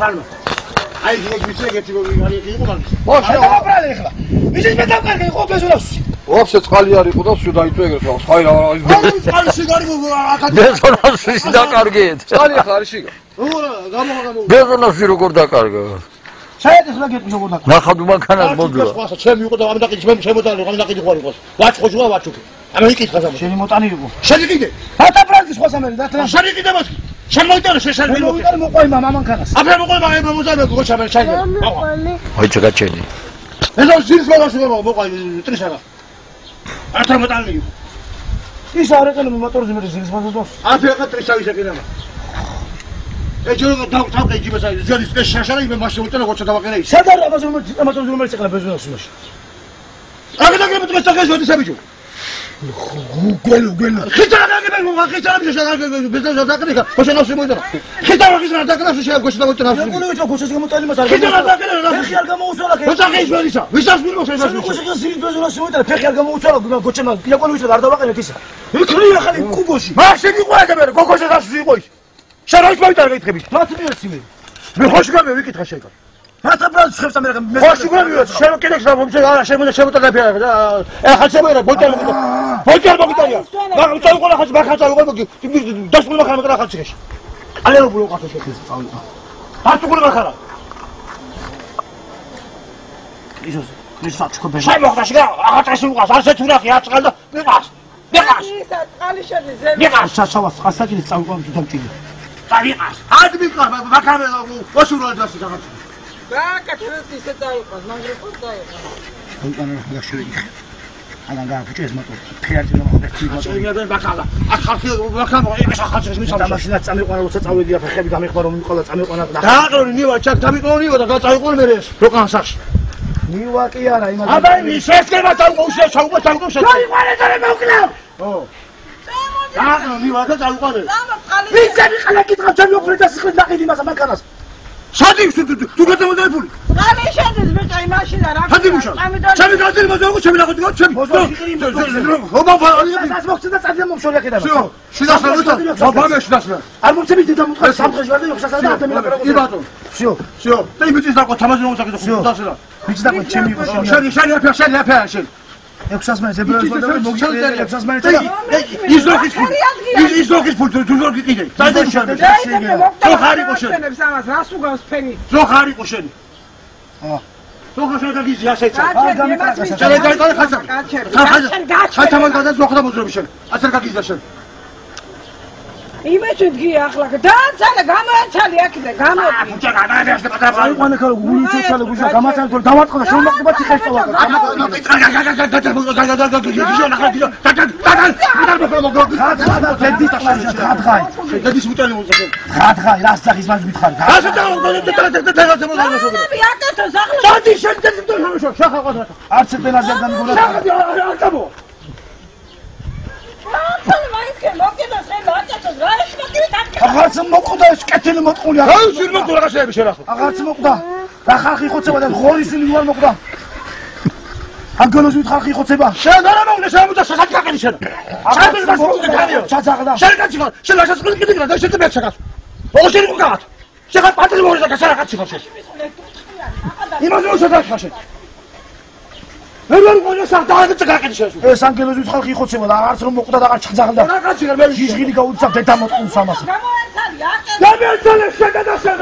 ხარმა. აი ეგ ვიცეგეთი როგორი იყო მაგის. მოშე დააბრალე ახლა. მისის მე დავკარგე ხო ბეზულავს. ვაფშე წყალი არ იყო და სულ დაიწვე ეგრე ხო. ხაი რა. წყალი სიგარი აკაც. ბეზონას დაკარგეთ. წყალი ხარ არ შიგა. გამო. ბეზონას როგორ დაკარგა? საერთოდ ახლა გეტყვი როგორ დაკარგა. ნახავ მანქანას მოდიო. ჩემი იყო და ამ დაკიდი შემოდალი, ამ დაკიდი ხوار იყოს. ვაჭხოშვა ვაჭუკი. ამ იკითხა ამ. შენი მოტანი იყო. შენი კიდე. ბატა ბრანდის ხო სამერი და თან. შენი კიდე მას. შენ მოიტანე შენ მოიტანე მოყვი მამანქანას. აბა მოყვი მაგ მომზადე გოჩაბე ჩაიდე. აი ჩაგაჩენი. ეს ზირს მაგას მოყვი ტრიშარა. ათარ მოტანი იყო. ის არ ეკელა მოტორზე მე ზირს მაგას. აფერა ტრიშავი შეკინება. ეჯო დავტავე ჯიბესა ზელის შეშარა იმე მაშინ უწენა გოჩა დავაკერე ის. სადარ ამაზე მოწამატო რომელიც ეკლა ბეზონას იმაში. აგდაგებ თუ წაგეჟო დისაბიჯო. გელო. ხიჭარა დაგებ მოგა ხიჭარა ბიზნესა ბიზნესა დაკრიკა. ხოშენოს მოიწენა. ხიჭარა ხიჭარა დაკრიკა შეა გოჩა დავუწენა. როგორ ვიცი გოჩას გამოტანი მას არ ხიჭარა დაკრიკა. ფეხი არ გამოუცვალა. გოჩაღის ვერისა. ვისას მილოს ეს. გოჩას ზილის ბეზონას მოიწენა ფეხი არ გამოუცვალა გოჩემა. იაკონ ვიცი არ დავაყენეთ ისა. იქნია ხალი კუბოში. მაშინ იყო ეგებერე გოგოშა დასვი იყო ის. შენ რა მოიტარე გეკითხები? მათი მიეცი მე. მე ხოში გამე ვიკითხა შეკა. მათა ბრალს ხებს ამერე მე. ხოში გამე შენ კიდეც რა მომწე არა შემოდა დაფერა და ეხა შემოდა ბოჭარ მოგიტარია. მაგრამ წაიღო რა ხაც მახა წაიღო დასმულ მახა მეკრა ხაც შეში. ალერობულო ყათო შექეს წავიდა. დაწუხული მახარა. ის საჩქო ბეჟა. შემოხდა შეგა აღაწესი უყავს არც თუ ნახი აწყალ და მიყავს. მიყავს. წყალი შედი ზემო. მიყავს ჩასავას ყასაკილი წავიდა თუ დამჭილი. წავიყავს. არ მიყავს მახარა ოსურვალ დასი რაღაც. გააკეთეთ ისე წაიყავს, მაგრამ ხო წაიყავს. უკანა გაშური. ალან გააფუჭეს მოტორი. ფერდი მოხდეს მოტორი. შეიძლება ბაკალა. ახალ ბაკალა ეს ახალს მისამშა. დამაშინა წამიყვანა როცა წავედი ახლა ხები გამიყვანა რომ მიყოლა წამიყვანა და დააყრონი მივა ჩაკ დამიყვანიო და გაწაიყვანე მე ეს როკან სახში. მივა კი არა იმას. აბა ის ესკება წაიყვო უშე ჩაუყო ჩაუყო შე. წაიყვანე და მოკლა. ო. დააყრონი მივა და წაიყვანე. ვინცები ხალხი კითხავ ჩემი უფრედა სიხლით ნახეთ იმას მანქანას. სადი თუ გადამოდებული. წალი შედის მე წაი მაშინა რა. სადი მუშა. ჩემი გაძელი მოზოგო ჩემი ნახოთ ჩემი. ობა ეს მოხდა და წადი მომშორე ხედა. всё. შედასწავლეთ. ბაბამეში დასნა. არ მომწევი და მომხდა სამხეში ვარ და იოხსასა და ადამიანები რა. კი ბატონო. всё. всё. და იმის დაკო თამაში რომ საკეთო დასნა. ვიცი და ჩემი იყო შენი აფა შენ. 600 მანე ზებრალს და მოგიწევი 600 მანე ის ლოგის ფული თუ ლოგი კიდე დაიდე შენ ზო ხარიყო შენ ამას რას უგავს ფენი ზო ხარიყო შენ ზო ხარიყო და გიზი ასეცა ჩალე დაიდე ხაცა ხაცა მაგადა ზო ხდა მოძრები შენ ასერ გაგიზდა შენ იმეჩი დგია ახლა დააცალე გამოაცალე აქედან გამოდი ბუჭა გადაადეშ და პატარა აიყვანე ქალო გული წესალე გუშა გამაცალე თორე დავატყდა შემოგდება ციხეშტოლა დადის მუტალი მოძახე ხათხაი რას ძახის მას მითხარი ასე და შენ შეხაყო არც პენაზე გამიგონა აღარც მოკვდა ეს კეთილი მოწყული აღარც მოკვდა რაღაცები შერახო აღარც მოკვდა და ხალხი ხოცება და ღორისილი უარ მოკვდა აგონოზით ხალხი ხოცება შენ არა მოკვდა შემოწა სასაკაკელი შენ აღარც მოკვდა ჩაძაღდა შენ კაცი ხარ შენ ლაშას ყოლი კიდე და შენ მეც შეგას ოღონდ შენ უკავად შენ ხარ პატრი მორე და გასარაკაცი ხარ შენ იმას რო შედახა შენ ვერ გონო საფდააღე წაკაკეთი შენ ეს ანგელოზით ხალხი ხოცება და აღარც რომ მოკვდა და აღარ ჩაძაღდა რა კაცი ხარ მე ჟიჟღილი გაუწევ დედა მოწყულს ამას გამოაცალე აკეთე გამეცალე შენ და შენ